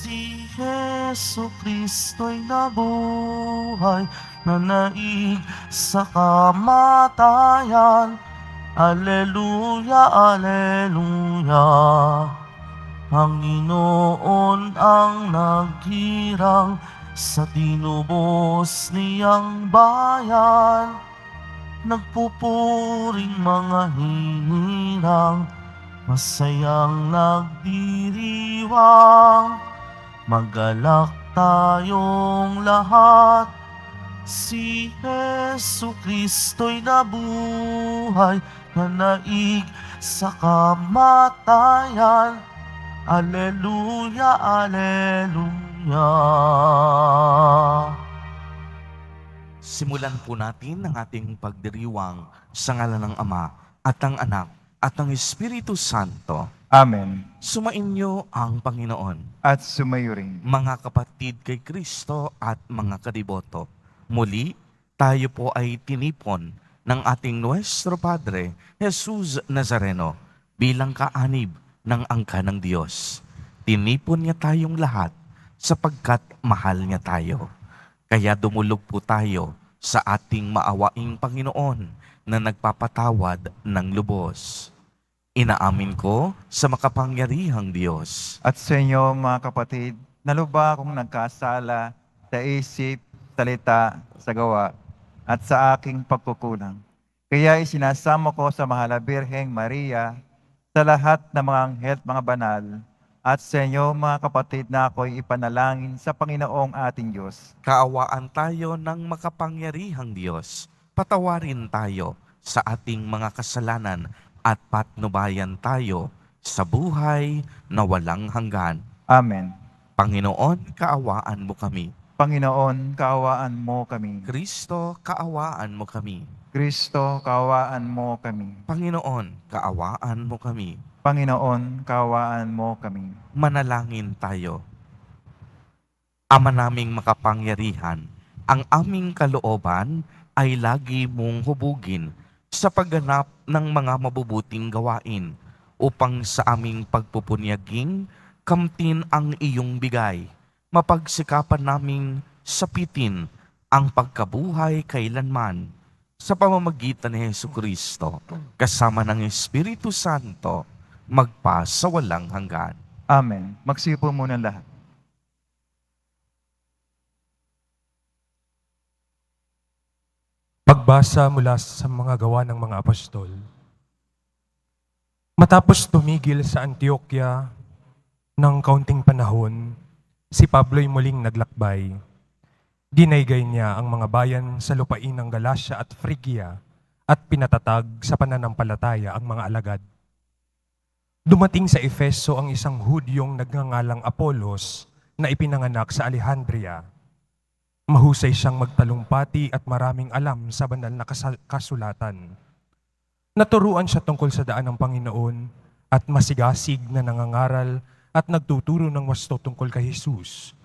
Si Hesu Kristo'y nabuhay, nanaig sa kamatayan. Alleluia, Alleluia. Panginoon ang naghirang sa tinubos niyang bayan. Nagpupuring mga hinirang, masayang nagdiriwang. Magalak tayong lahat, si Hesu Kristo'y nabuhay, nanaig sa kamatayan. Alleluia, Alleluia. Simulan po natin ang ating pagdiriwang sa ngalan ng Ama at ng Anak at ng Espiritu Santo. Amen. Sumainyo ang Panginoon. At sumayo rin. Mga kapatid kay Kristo at mga kadiboto, muli tayo po ay tinipon ng ating Nuestro Padre, Jesus Nazareno, bilang kaanib ng angka ng Diyos. Tinipon niya tayong lahat sapagkat mahal niya tayo. Kaya dumulog po tayo sa ating maawaing Panginoon na nagpapatawad ng lubos. Inaamin ko sa makapangyarihang Diyos At sa inyo, mga kapatid, naluba akong nagkasala sa isip, salita, sa gawa, at sa aking pagkukulang. Kaya isinasamo ko sa Mahal na Birheng Maria, sa lahat ng mga anghel at mga banal, at sa inyo, mga kapatid, na ako'y ipanalangin sa Panginoong ating Diyos. Kaawaan tayo ng makapangyarihang Diyos. Patawarin tayo sa ating mga kasalanan at patnubayan tayo sa buhay na walang hanggan. Amen. Panginoon, kaawaan mo kami. Panginoon, kaawaan mo kami. Kristo, kaawaan mo kami. Kristo, kaawaan mo kami. Panginoon, kaawaan mo kami. Panginoon, kaawaan mo kami. Manalangin tayo. Ama naming makapangyarihan, ang aming kalooban ay lagi mong hubugin sa pagganap ng mga mabubuting gawain upang sa aming pagpupunyaging kamtin ang iyong bigay. Mapagsikapan naming sapitin ang pagkabuhay kailanman sa pamamagitan ni Jesucristo kasama ng Espiritu Santo magpa sa walang hanggan. Amen. Magsipo muna lahat. Pagbasa mula sa mga gawa ng mga apostol. Matapos tumigil sa Antioquia ng kaunting panahon, si Pablo'y muling naglakbay. Dinaygay niya ang mga bayan sa lupain ng Galacia at Phrygia at pinatatag sa pananampalataya ang mga alagad. Dumating sa Efeso ang isang Hudyong nagngangalang Apolos na ipinanganak sa Alejandria. Mahusay siyang magtalumpati at maraming alam sa banal na kasulatan. Naturuan siya tungkol sa daan ng Panginoon at masigasig na nangangaral at nagtuturo ng wasto tungkol kay Jesus.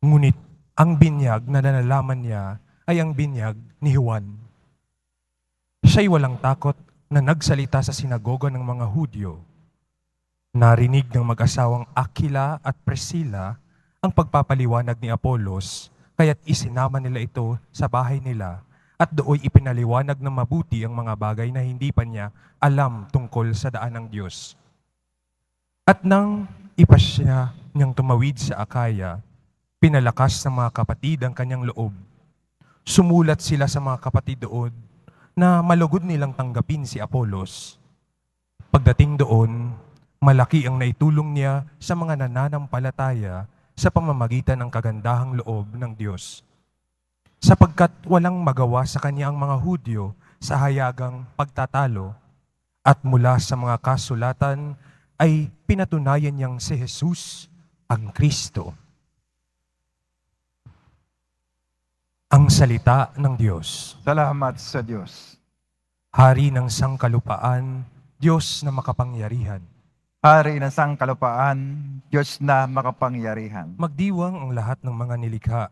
Ngunit ang binyag na nalalaman niya ay ang binyag ni Juan. Siya'y walang takot na nagsalita sa sinagoga ng mga Hudyo. Narinig ng mag-asawang Aquila at Priscilla ang pagpapaliwanag ni Apolos, kaya't isinama nila ito sa bahay nila at dooy ipinaliwanag ng mabuti ang mga bagay na hindi pa niya alam tungkol sa daan ng Diyos. At nang ipasya niyang tumawid sa Akaya, pinalakas ng mga kapatid ang kanyang loob. Sumulat sila sa mga kapatid doon na malugod nilang tanggapin si Apolos. Pagdating doon, malaki ang naitulong niya sa mga nananampalataya sa pamamagitan ng kagandahang loob ng Diyos. Sapagkat walang magawa sa kanya ang mga Hudyo sa hayagang pagtatalo, at mula sa mga kasulatan ay pinatunayan niyang si Jesus ang Kristo. Ang salita ng Diyos. Salamat sa Diyos. Hari ng sangkalupaan, Diyos na makapangyarihan. Hari ng sangkalupaan, Diyos na makapangyarihan. Magdiwang ang lahat ng mga nilikha.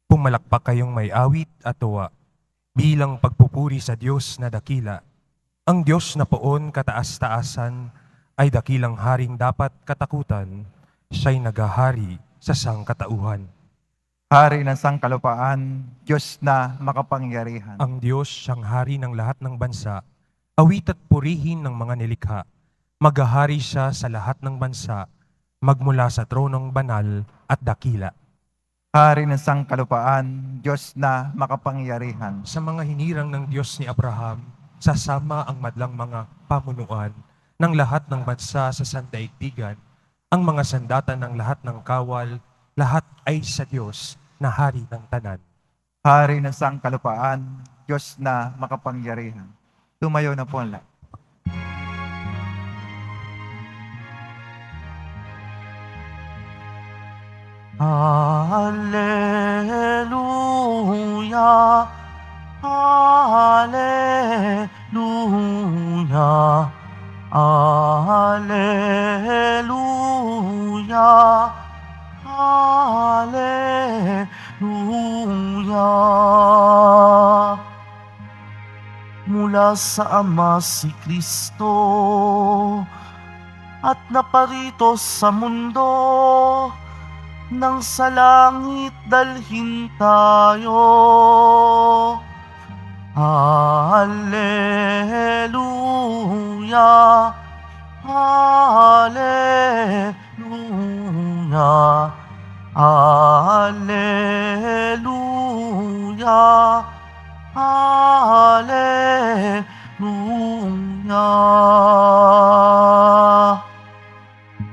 Pumalakpak kayong may awit at tuwa bilang pagpupuri sa Diyos na dakila. Ang Diyos na poon kataas-taasan ay dakilang haring dapat katakutan. Siya'y nagahari sa sangkatauhan. Hari ng sangkalupaan, Diyos na makapangyarihan. Ang Diyos siyang hari ng lahat ng bansa, awit at purihin ng mga nilikha. Maghahari siya sa lahat ng bansa, magmula sa tronong banal at dakila. Hari ng sangkalupaan, Diyos na makapangyarihan. Sa mga hinirang ng Diyos ni Abraham, sasama ang madlang mga pamunuan ng lahat ng bansa sa sandaigdigan, ang mga sandata ng lahat ng kawal, lahat ay sa Diyos na hari ng tanan. Hari ng sangkalupaan, Diyos na makapangyarihan. Tumayo na po ang lahat. Hallelujah, Hallelujah, Hallelujah, Hallelujah. Mula sa Ama si Kristo at naparito sa mundo, nang sa langit dalhin tayo. Hallelujah, Hallelujah, Hallelujah, Hallelujah.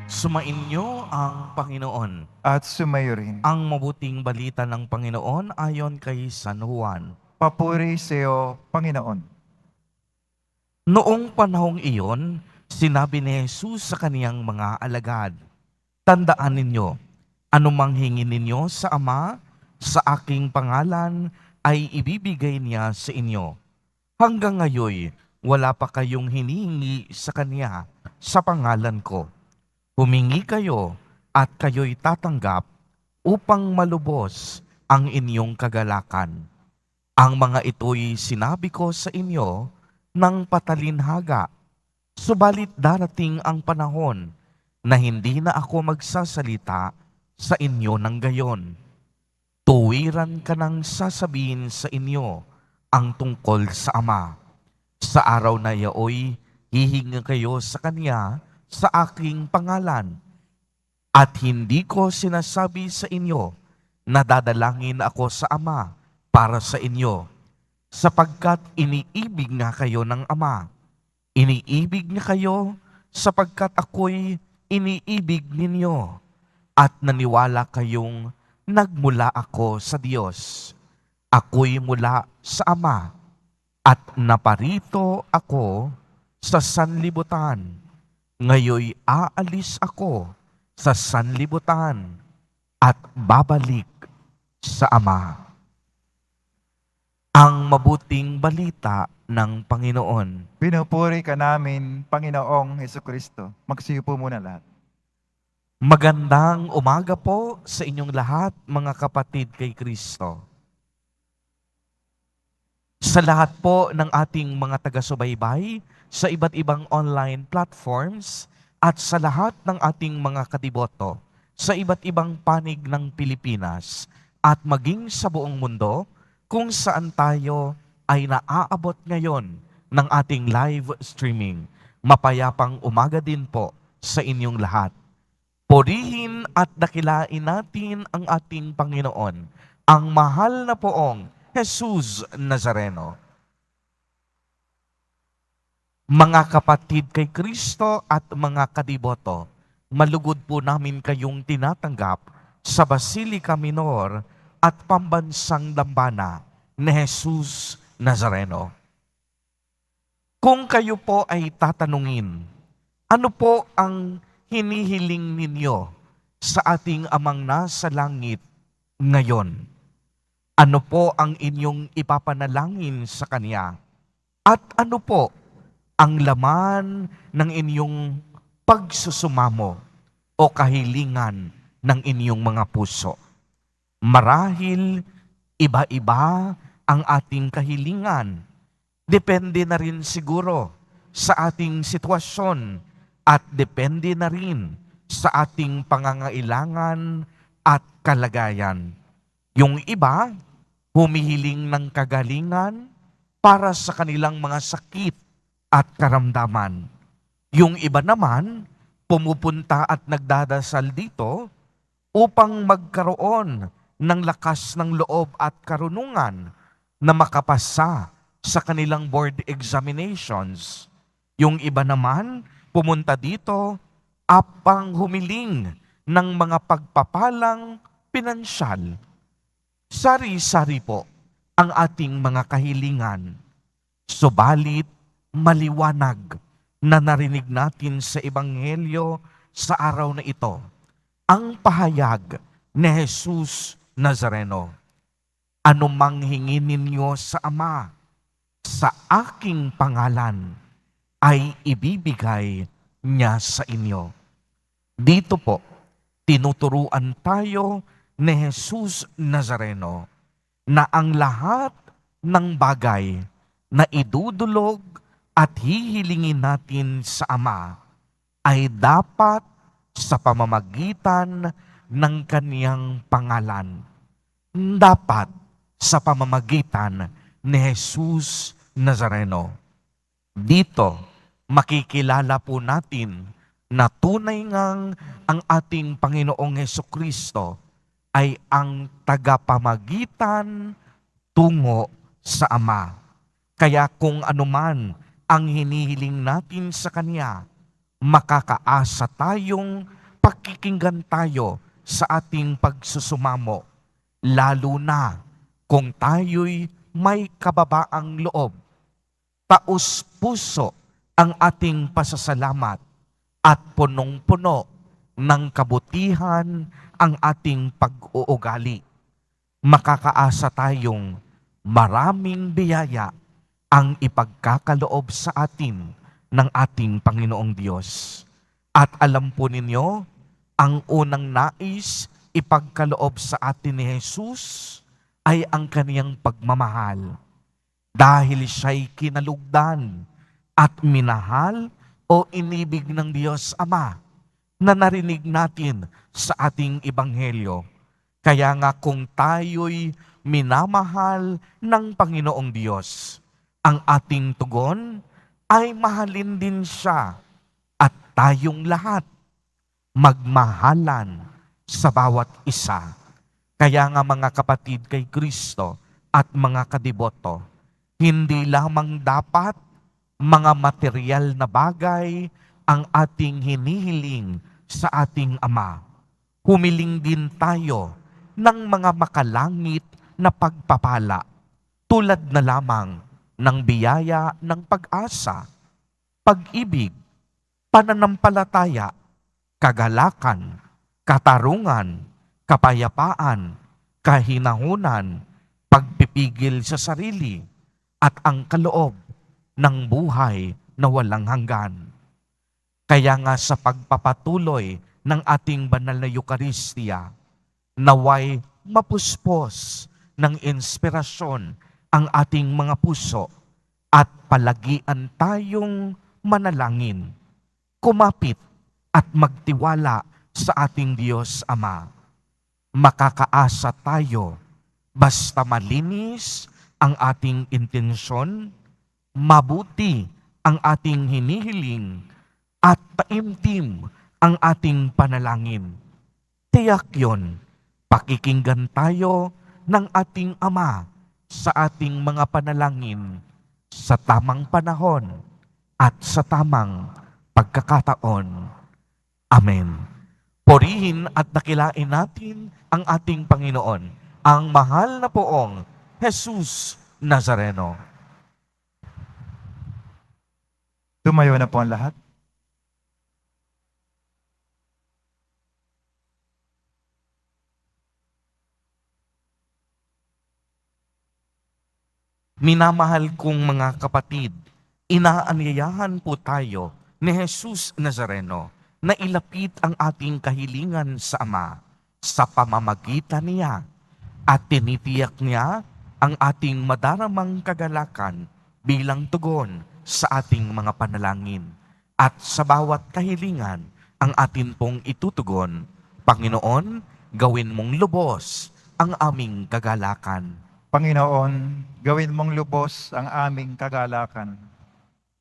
Sumainyo ang Panginoon. At sumayo rin. Ang mabuting balita ng Panginoon ayon kay San Juan. Papuri sa iyo, Panginoon. Noong panahong iyon, sinabi ni Jesus sa kaniyang mga alagad, "Tandaan ninyo, anumang hingin ninyo sa Ama, sa aking pangalan, ay ibibigay niya sa inyo. Hanggang ngayon, wala pa kayong hinihingi sa Kanya sa pangalan ko. Humingi kayo at kayo'y tatanggap upang malubos ang inyong kagalakan. Ang mga ito'y sinabi ko sa inyo ng patalinhaga, subalit darating ang panahon na hindi na ako magsasalita sa inyo ng gayon. Tuwiran ka nang sasabihin sa inyo ang tungkol sa Ama. Sa araw na iyo'y hihingi kayo sa Kanya sa aking pangalan. At hindi ko sinasabi sa inyo na dadalangin ako sa Ama para sa inyo, sapagkat iniibig nga kayo ng Ama. Iniibig niya kayo sapagkat ako'y iniibig ninyo at naniwala kayong nagmula ako sa Diyos. Ako'y mula sa Ama at naparito ako sa sanlibutan. Ngayoy aalis ako sa sanlibutan at babalik sa Ama." Ang mabuting balita ng Panginoon. Pinupuri ka namin, Panginoong Hesukristo. Magsiyo po muna lahat. Magandang umaga po sa inyong lahat, mga kapatid kay Kristo. Sa lahat po ng ating mga taga-subaybay sa iba't ibang online platforms at sa lahat ng ating mga kadiboto sa iba't ibang panig ng Pilipinas at maging sa buong mundo kung saan tayo ay naaabot ngayon ng ating live streaming. Mapayapang umaga din po sa inyong lahat. Purihin at dakilain natin ang ating Panginoon, ang mahal na poong Jesus Nazareno. Mga kapatid kay Kristo at mga kadiboto, malugod po namin kayong tinatanggap sa Basilica Minor at Pambansang Dambana ni Jesus Nazareno. Kung kayo po ay tatanungin, ano po ang hinihiling ninyo sa ating Amang nasa langit ngayon? Ano po ang inyong ipapanalangin sa Kanya? At ano po ang laman ng inyong pagsusumamo o kahilingan ng inyong mga puso? Marahil iba-iba ang ating kahilingan. Depende na rin siguro sa ating sitwasyon at depende na rin sa ating pangangailangan kalagayan. Yung iba, humihiling ng kagalingan para sa kanilang mga sakit at karamdaman. Yung iba naman, pumupunta at nagdadasal dito upang magkaroon ng lakas ng loob at karunungan na makapasa sa kanilang board examinations. Yung iba naman, pumunta dito upang humiling ng mga pagpapalang pinansyal. Sari-sari po ang ating mga kahilingan. Subalit, maliwanag na narinig natin sa Ebanghelyo sa araw na ito ang pahayag ni Jesus Nazareno. Anumang hingin ninyo sa Ama, sa aking pangalan, ay ibibigay niya sa inyo. Dito po, tinuturuan tayo ni Jesus Nazareno na ang lahat ng bagay na idudulog at hihilingin natin sa Ama ay dapat sa pamamagitan ng kaniyang pangalan. Dapat sa pamamagitan ni Jesus Nazareno. Dito, makikilala po natin na tunay ngang ang ating Panginoong Hesukristo ay ang tagapamagitan tungo sa Ama. Kaya kung anuman ang hinihiling natin sa Kanya, makakaasa tayong pakikinggan tayo sa ating pagsusumamo, lalo na kung tayo'y may kababaang loob. Taos-puso ang ating pasasalamat at punong-puno ng kabutihan ang ating pag-uugali. Makakaasa tayong maraming biyaya ang ipagkakaloob sa atin ng ating Panginoong Diyos. At alam po ninyo, ang unang nais ipagkaloob sa atin ni Jesus ay ang kaniyang pagmamahal. Dahil siya'y kinalugdan at minahal o inibig ng Diyos Ama na narinig natin sa ating Ebanghelyo. Kaya nga kung tayo'y minamahal ng Panginoong Diyos, ang ating tugon ay mahalin din siya at tayong lahat magmahalan sa bawat isa. Kaya nga mga kapatid kay Kristo at mga kadiboto, hindi lamang dapat mga material na bagay ang ating hinihiling sa ating Ama. Humiling din tayo ng mga makalangit na pagpapala, tulad na lamang ng biyaya ng pag-asa, pag-ibig, pananampalataya, kagalakan, katarungan, kapayapaan, kahinahunan, pagpipigil sa sarili, at ang kaloob ng buhay na walang hanggan. Kaya nga sa pagpapatuloy ng ating banal na Eucharistia, naway mapuspos ng inspirasyon ang ating mga puso at palagian tayong manalangin, kumapit at magtiwala sa ating Diyos Ama. Makakaasa tayo basta malinis ang ating intensyon, mabuti ang ating hinihiling, at taimtim ang ating panalangin. Tiyak yon, pakikinggan tayo ng ating Ama sa ating mga panalangin sa tamang panahon at sa tamang pagkakataon. Amen. Purihin at dakilain natin ang ating Panginoon, ang mahal na poong Jesus Nazareno. Tumayo na po ang lahat. Minamahal kong mga kapatid, inaanyayahan po tayo ni Jesus Nazareno na ilapit ang ating kahilingan sa Ama sa pamamagitan niya at tinitiyak niya ang ating madaramang kagalakan bilang tugon sa ating mga panalangin. At sa bawat kahilingan ang atin pong itutugon, Panginoon, gawin mong lubos ang aming kagalakan. Panginoon, gawin mong lubos ang aming kagalakan.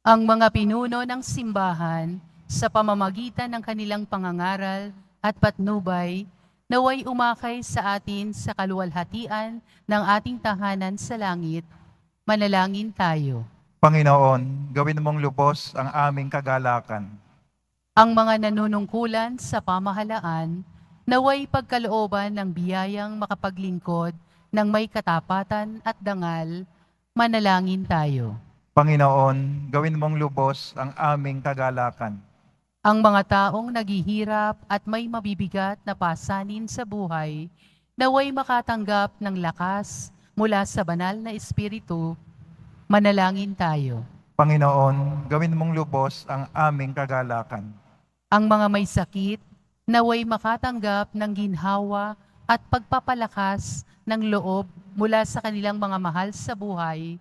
Ang mga pinuno ng simbahan sa pamamagitan ng kanilang pangangaral at patnubay naway umakay sa atin sa kaluwalhatian ng ating tahanan sa langit. Manalangin tayo. Panginoon, gawin mong lubos ang aming kagalakan. Ang mga nanunungkulan sa pamahalaan naway pagkalooban ng biyayang makapaglingkod ng may katapatan at dangal. Manalangin tayo. Panginoon, gawin mong lubos ang aming kagalakan. Ang mga taong naghihirap at may mabibigat na pasanin sa buhay, naway makatanggap ng lakas mula sa banal na Espiritu. Manalangin tayo. Panginoon, gawin mong lubos ang aming kagalakan. Ang mga may sakit, naway makatanggap ng ginhawa at pagpapalakas ng loob mula sa kanilang mga mahal sa buhay.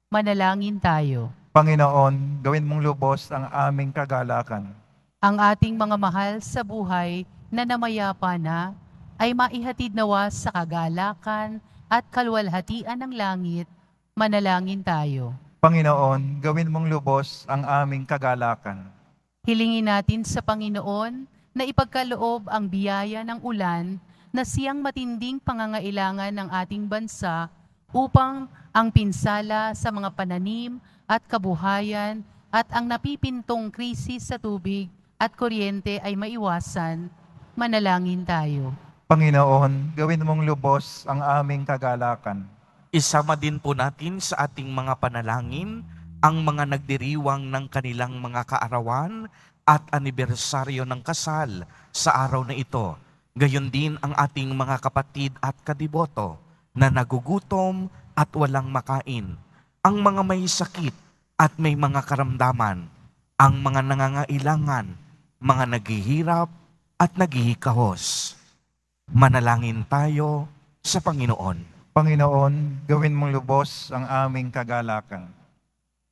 Manalangin tayo. Panginoon, gawin mong lubos ang aming kagalakan. Ang ating mga mahal sa buhay na namayapa na ay maihatid nawa sa kagalakan at kaluwalhatian ng langit. Manalangin tayo. Panginoon, gawin mong lubos ang aming kagalakan. Hilingin natin sa Panginoon na ipagkaloob ang biyaya ng ulan na siyang matinding pangangailangan ng ating bansa upang ang pinsala sa mga pananim at kabuhayan at ang napipintong krisis sa tubig at kuryente ay maiwasan. Manalangin tayo. Panginoon, gawin mong lubos ang aming kagalakan. Isama din po natin sa ating mga panalangin ang mga nagdiriwang ng kanilang mga kaarawan at anibersaryo ng kasal sa araw na ito. Gayon din ang ating mga kapatid at kadiboto na nagugutom at walang makain, ang mga may sakit at may mga karamdaman, ang mga nangangailangan, mga naghihirap at naghihikahos. Manalangin tayo sa Panginoon. Panginoon, gawin mong lubos ang aming kagalakan.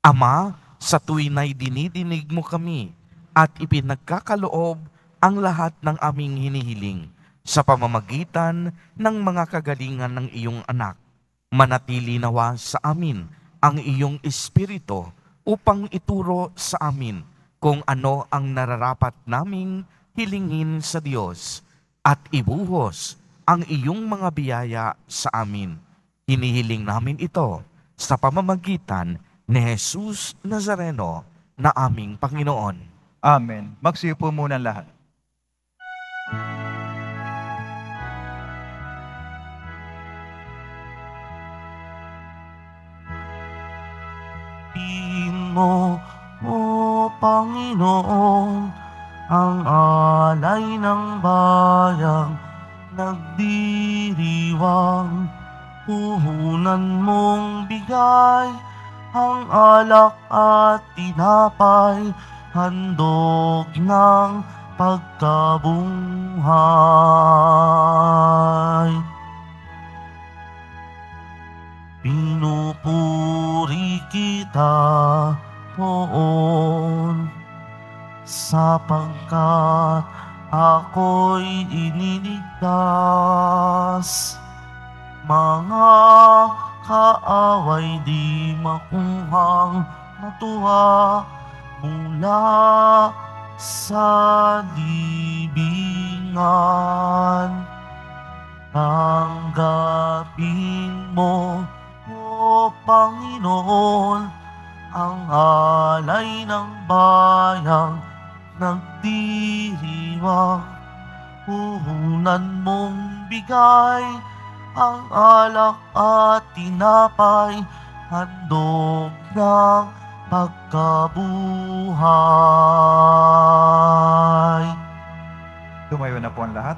Ama, sa tuwin na'y dinidinig mo kami at ipinagkakaloob ang lahat ng aming hinihiling sa pamamagitan ng mga kagalingan ng iyong anak. Manatili nawa sa amin ang iyong Espiritu upang ituro sa amin kung ano ang nararapat naming hilingin sa Diyos at ibuhos ang iyong mga biyaya sa amin. Hinihiling namin ito sa pamamagitan ni Jesus Nazareno na aming Panginoon. Amen. Magsiupo muna lahat. Mo, O Panginoon, ang alay ng bayang nagdiriwang. Puhunan mong bigay ang alak at tinapay, handog ng pagkabuhay. Pinupuri kita, Poon, sapagkat ako'y iniligtas. Mga kaaway di makuhang matuwa mula sa libingan. Tanggapin mo, O Panginoon, ang alay ng bayang nagdiriwang. Puhunan mong bigay ang alak at tinapay, handog ng pagkabuhay. Tumayo na po ang lahat.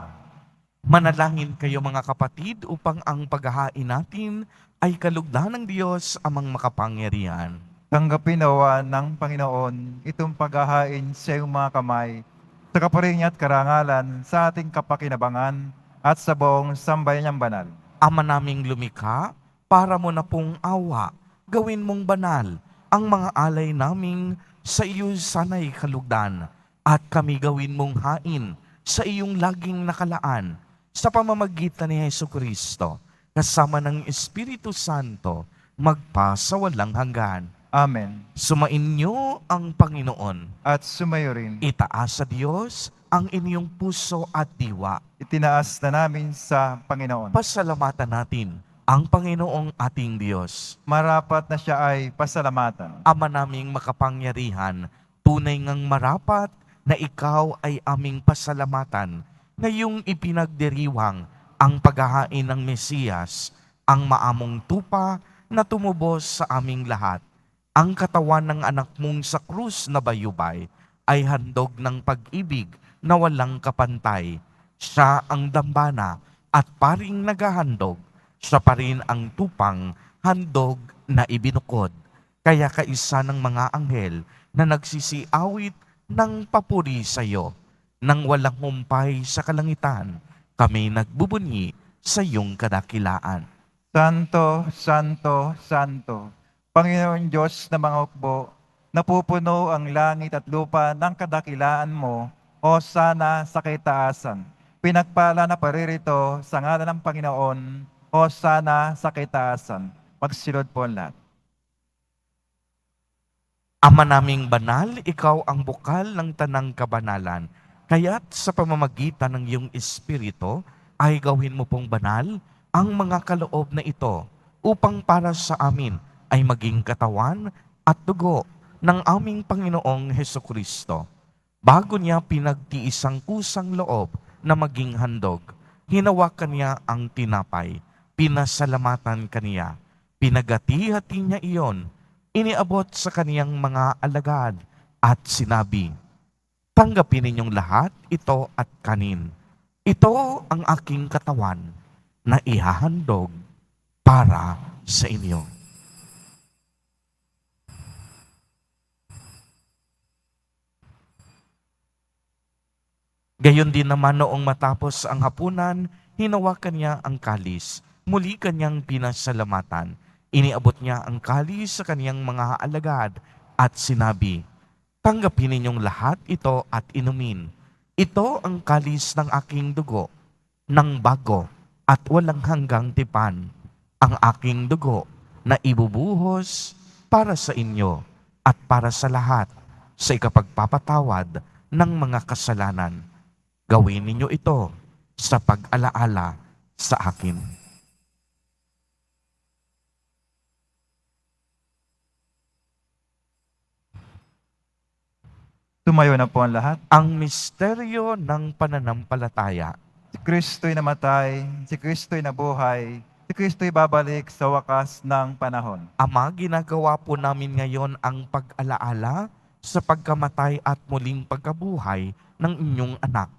Manalangin kayo mga kapatid upang ang paghahain natin ay kalugdan ng Diyos amang makapangyarihan. Tanggapin nawa ng Panginoon itong paghahain sa iyong mga kamay, sa kaparing at karangalan sa ating kapakinabangan at sa buong sambayan niyang banal. Ama naming lumikha, para mo na pong awa, gawin mong banal ang mga alay naming sa iyo sana'y kalugdan, at kami gawin mong hain sa iyong laging nakalaan, sa pamamagitan ni Jesucristo, kasama ng Espiritu Santo, magpasawalang hanggan. Amen. Sumainyo ang Panginoon. At sumayo rin, Itaas sa Diyos ang inyong puso at diwa. itinaas na namin sa Panginoon. Pasalamatan natin ang Panginoong ating Diyos. Marapat na siya ay pasalamatan. Ama naming makapangyarihan, tunay ngang marapat na ikaw ay aming pasalamatan ngayong ipinagdiriwang ang paghahain ng Mesiyas, ang maamong tupa na tumubos sa aming lahat. Ang katawan ng anak mong sa krus na bayubay ay handog ng pag-ibig na walang kapantay. Siya ang dambana at paring naghahandog. Siya pa rin ang tupang handog na ibinukod. Kaya kaisa ng mga anghel na nagsisiawit ng papuri sa iyo. Nang walang humpay sa kalangitan, kami nagbubunyi sa iyong kadakilaan. Santo, Santo, Santo, Panginoon Diyos na mga hukbo, napupuno ang langit at lupa ng kadakilaan mo, o sana sa kaitaasan. Pinagpala na paririto sa ngalan ng Panginoon, o sana sa kaitaasan. Magsilod po ang lahat. Ama naming banal, ikaw ang bukal ng tanang kabanalan. Kaya't sa pamamagitan ng iyong Espiritu, ay gawin mo pong banal ang mga kaloob na ito upang para sa amin ay maging katawan at dugo ng aming Panginoong Hesukristo. Bago niya pinagtiisang kusang loob na maging handog, hinawakan niya ang tinapay, pinasalamatan kaniya, pinagati-hati niya iyon, iniabot sa kaniyang mga alagad at sinabi, tanggapin ninyong lahat ito at kanin. Ito ang aking katawan na ihahandog para sa inyo. Gayon din naman noong matapos ang hapunan, hinawakan niya ang kalis. Muli kanyang pinasalamatan. Iniabot niya ang kalis sa kaniyang mga alagad at sinabi, tanggapin ninyong lahat ito at inumin. Ito ang kalis ng aking dugo, ng bago at walang hanggang tipan. Ang aking dugo na ibubuhos para sa inyo at para sa lahat sa ikapagpapatawad ng mga kasalanan. Gawin ninyo ito sa pag-alaala sa akin. Tumayo na po ang lahat. Ang misteryo ng pananampalataya. Si Kristo'y namatay, si Kristo'y nabuhay, si Kristo'y babalik sa wakas ng panahon. Ama, ginagawa po namin ngayon ang pag-alaala sa pagkamatay at muling pagkabuhay ng inyong anak.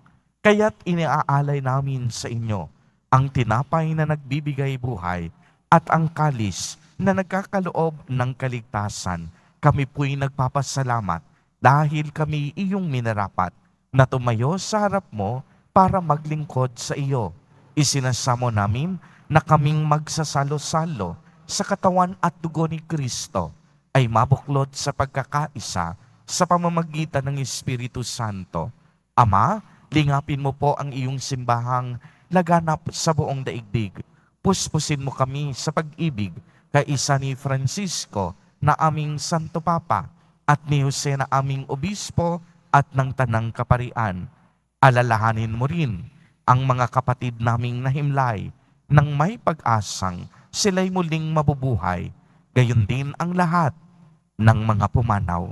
Kaya't iniaalay namin sa inyo ang tinapay na nagbibigay buhay at ang kalis na nagkakaloob ng kaligtasan. Kami po'y nagpapasalamat dahil kami iyong minarapat na tumayo sa harap mo para maglingkod sa iyo. Isinasamo namin na kaming magsasalo-salo sa katawan at dugo ni Kristo ay mabuklod sa pagkakaisa sa pamamagitan ng Espiritu Santo. Ama, lingapin mo po ang iyong simbahang laganap sa buong daigdig. Puspusin mo kami sa pag-ibig kaisa ni Francisco na aming Santo Papa at ni Jose na aming Obispo at ng Tanang Kaparian. Alalahanin mo rin ang mga kapatid naming nahimlay nang may pag-asang sila'y muling mabubuhay, gayon din ang lahat ng mga pumanaw.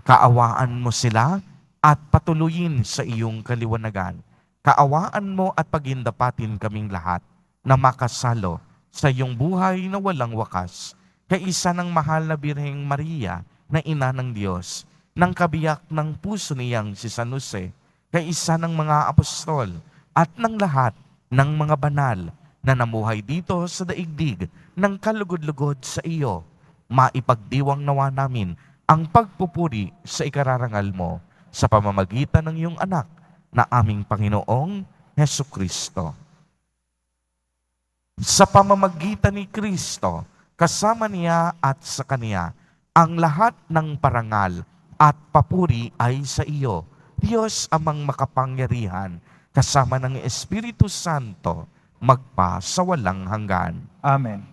Kaawaan mo sila at patuloyin sa iyong kaliwanagan. Kaawaan mo at pagindapatin kaming lahat na makasalo sa iyong buhay na walang wakas, kaisa ng mahal na Birheng Maria na ina ng Diyos, ng kabiyak ng puso niyang si San Jose, kaisa ng mga apostol at ng lahat ng mga banal na namuhay dito sa daigdig ng kalugod-lugod sa iyo. Maipagdiwang nawa namin ang pagpupuri sa ikararangal mo sa pamamagitan ng iyong anak na aming Panginoong Hesukristo. Sa pamamagitan ni Kristo, kasama niya at sa Kaniya, ang lahat ng parangal at papuri ay sa iyo, Diyos amang makapangyarihan, kasama ng Espiritu Santo, magpa sa walang hanggan. Amen.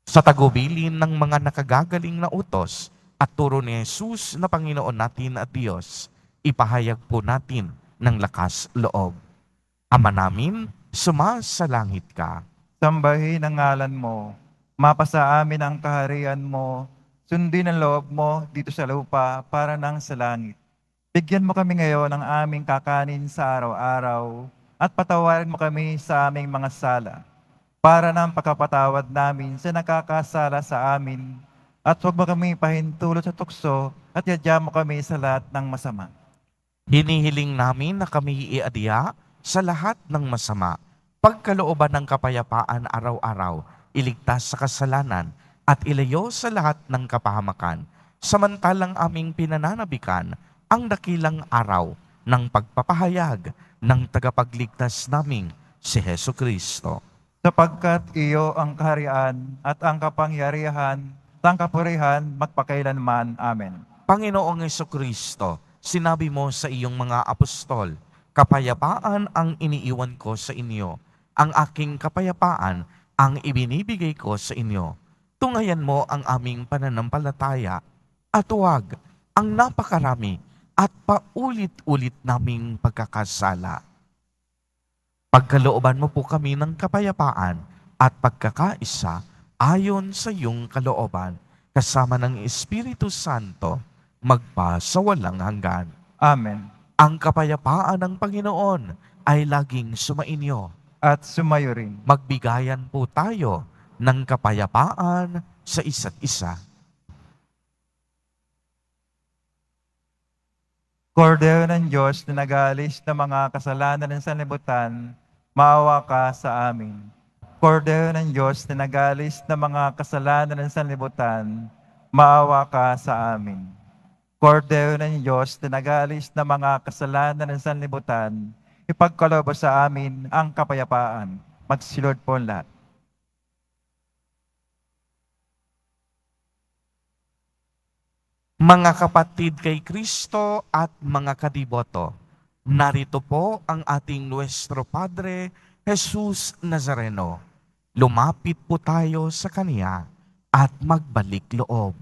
Sa tagubilin ng mga nakagagaling na utos at turo ni Jesus na Panginoon natin at Diyos, ipahayag po natin ng lakas loob. Ama namin, sumasalangit ka. Sambahin ang ngalan mo. Mapasa amin ang kaharian mo. Sundin ang loob mo dito sa lupa para nang sa langit. Bigyan mo kami ngayon ng aming kakanin sa araw-araw at patawarin mo kami sa aming mga sala para ng pagkapatawad namin sa nakakasala sa amin at huwag mo kami pahintulot sa tukso at yadya mo kami sa lahat ng masama. Hinihiling namin na kami iadya sa lahat ng masama, pagkalooban ng kapayapaan araw-araw, iligtas sa kasalanan at ilayo sa lahat ng kapahamakan, samantalang aming pinananabikan ang dakilang araw ng pagpapahayag ng tagapagligtas naming si Hesu Kristo. Sapagkat iyo ang kaharian at ang kapangyarihan at ang kapurihan magpakailanman. Amen. Panginoong Hesu Kristo, sinabi mo sa iyong mga apostol, kapayapaan ang iniiwan ko sa inyo, ang aking kapayapaan ang ibinibigay ko sa inyo. Tungayan mo ang aming pananampalataya at huwag ang napakarami at paulit-ulit naming pagkakasala. Pagkalooban mo po kami ng kapayapaan at pagkakaisa ayon sa iyong kalooban, kasama ng Espiritu Santo, magpa sa walang hanggan. Amen. Ang kapayapaan ng Panginoon ay laging sumainyo. At sumayo rin. Magbigayan po tayo ng kapayapaan sa isa't isa. Kordero ng Diyos na nag-aalis ng mga kasalanan ng sanlibutan, maawa ka sa amin. Kordero ng Diyos na nag-aalis ng mga kasalanan ng sanlibutan, maawa ka sa amin. Kordero ng Diyos na nag-aalis ng mga kasalanan ng sanlibutan, ipagkaloob sa amin ang kapayapaan. Magsilod po ang lahat. Mga kapatid kay Kristo at mga kadiboto, narito po ang ating Nuestro Padre, Jesus Nazareno. Lumapit po tayo sa Kanya at magbalik loob.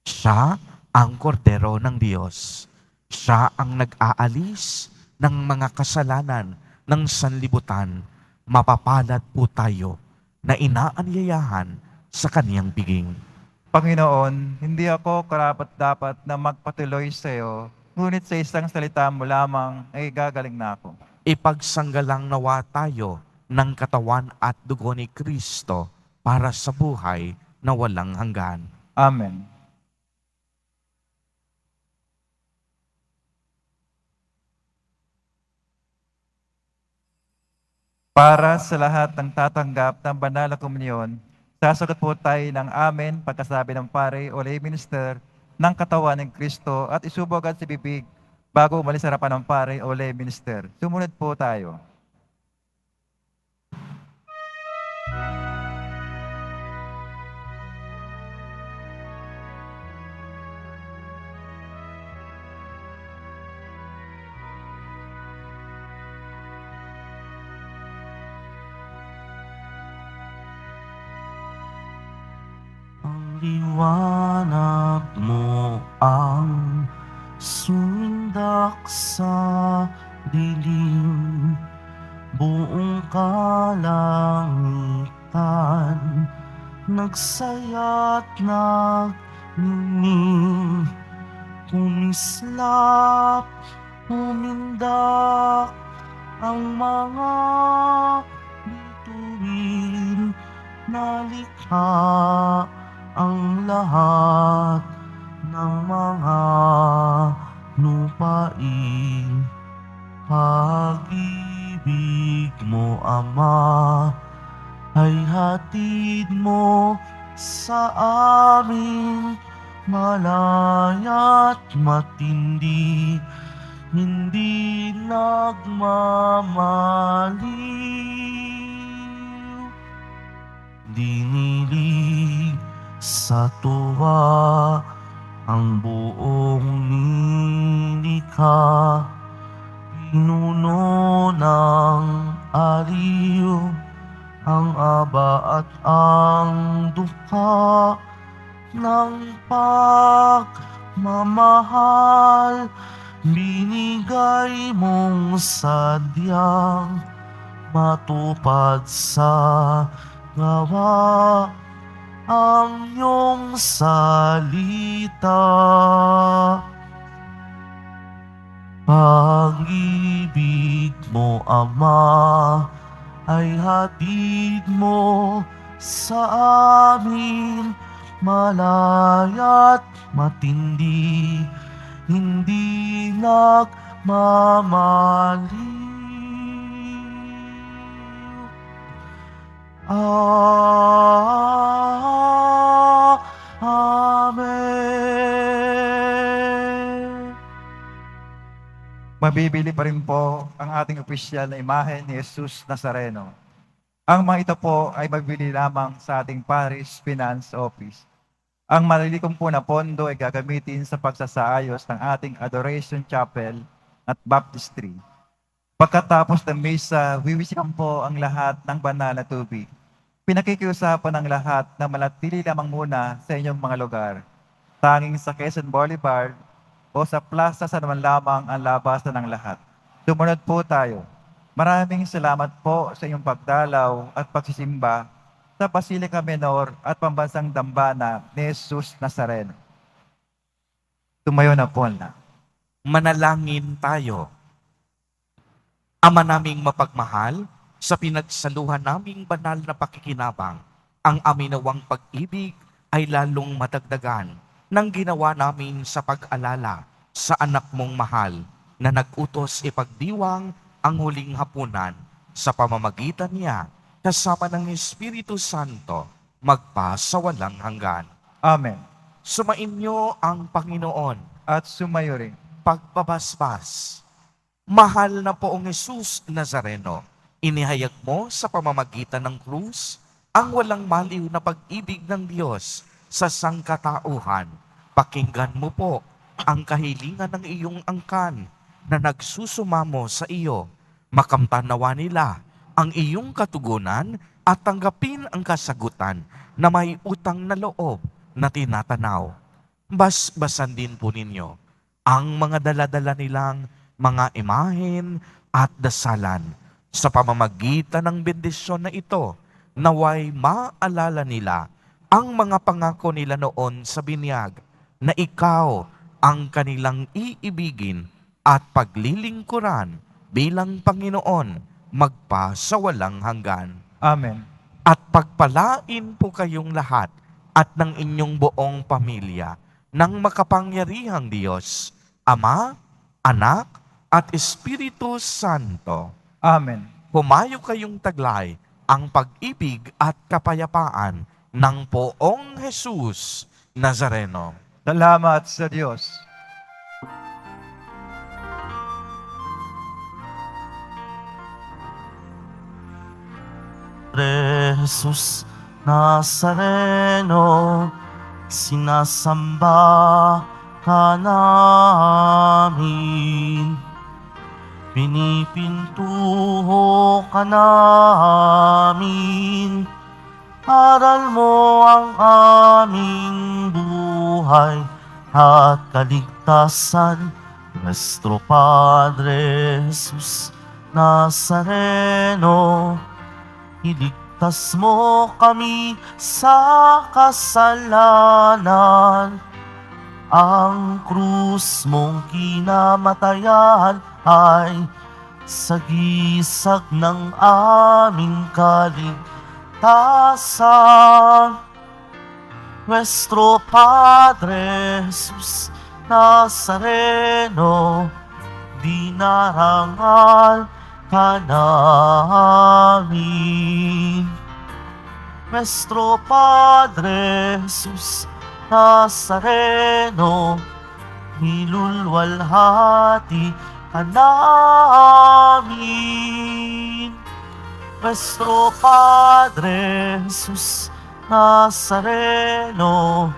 Siya ang kordero ng Diyos. Siya ang nag-aalis ng mga kasalanan ng sanlibutan. Mapapalad po tayo na inaanyayahan sa Kaniyang piging. Panginoon, hindi ako karapat-dapat na magpatuloy sa iyo, ngunit sa isang salita mo lamang ay gagaling na ako. Ipagsanggalang nawa tayo ng katawan at dugo ni Kristo para sa buhay na walang hanggan. Amen. Para sa lahat ng tatanggap ng banal na komunyon, sasagot po tayo ng amen pagkasabi ng pare o lay minister ng katawan ng Kristo at isubog agad sa bibig bago umalis sa harapan ng pare o lay minister. Sumunod po tayo. Liwanag mo ang sumindak sa dilim, buong kalangitan nagsaya't nagnining, kumislap, humindak ang mga bituin na likha ang lahat ng mga lupain. Pag-ibig mo, Ama, ay hatid mo sa amin malaya't matindi, hindi nagmamaliw. Dinilig sa tuwa ang buong nilikha, pinuno baliw, ang aba at ang duka ng pagmamahal, binigay mong sadyang matupad sa gawa ang iyong salita. Pag-ibig mo, Ama, ay hatid mo sa amin, malaya't matindi, hindi nagmamaliw. Amen. Mabibili pa rin po ang ating opisyal na imahe ni Jesus Nazareno. Ang mga ito po ay mabibili lamang sa ating Parish Finance Office. Ang malilikom po na pondo ay gagamitin sa pagsasaayos ng ating Adoration Chapel at Baptistry. Pagkatapos ng misa, wiwisikan po ang lahat ng banal na tubig. Pinakikiusapan ng lahat na manatili lamang muna sa inyong mga lugar. Tanging sa Quezon Boulevard o sa plaza sa naman lamang ang labasan ng lahat. Sumunod po tayo. Maraming salamat po sa inyong pagdalaw at pagsisimba sa Basilica Menor at Pambansang Dambana ni Jesus Nazareno. Tumayo na po na. Manalangin tayo. Ama naming mapagmahal, sa pinagsaluhan naming banal na pakikinabang, ang aminawang pag-ibig ay lalong madagdagan ng ginawa namin sa pag-alala sa anak mong mahal na nag-utos ipagdiwang ang huling hapunan sa pamamagitan niya kasama ng Espiritu Santo magpasawalang hanggan. Amen. Sumainyo ang Panginoon. At sumayo rin. Pagbabasbas. Mahal na poong Jesus Nazareno, inihayag mo sa pamamagitan ng krus ang walang maliw na pag-ibig ng Diyos sa sangkatauhan. Pakinggan mo po ang kahilingan ng iyong angkan na nagsusumamo sa iyo. Makamtanawa nila ang iyong katugunan at tanggapin ang kasagutan na may utang na loob na tinatanaw. Basbasan din po ninyo ang mga daladala nilang mga imahen at dasalan. Sa pamamagitan ng bendisyon na ito, naway maalala nila ang mga pangako nila noon sa binyag na ikaw ang kanilang iibigin at paglilingkuran bilang Panginoon magpasawalang hanggan. Amen. At pagpalain po kayong lahat at ng inyong buong pamilya ng makapangyarihang Diyos, Ama, Anak, at Espiritu Santo. Amen. Humayo kayong taglay ang pag-ibig at kapayapaan ng poong Jesus Nazareno. Salamat sa Diyos. Jesus Nazareno, sinasamba ka namin. Pinipintuho ka namin. Aral mo ang aming buhay at kaligtasan. Nuestro Padre Jesus Nazareno, iligtas mo kami sa kasalanan. Ang krus mong kinamatayan ay sagisag ng aming kaligtasan. Nuestro Padre Jesus Nazareno, dinarangal ka namin. Nuestro Padre Jesus Nazareno, nilulwalhati ka namin. Nuestro Padre Jesus Nazareno,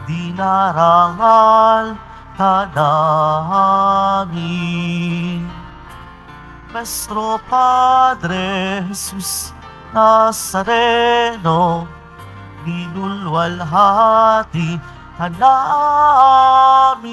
dinarangal ka namin. Nuestro Padre Jesus Nazareno, minulwalhati ka namin.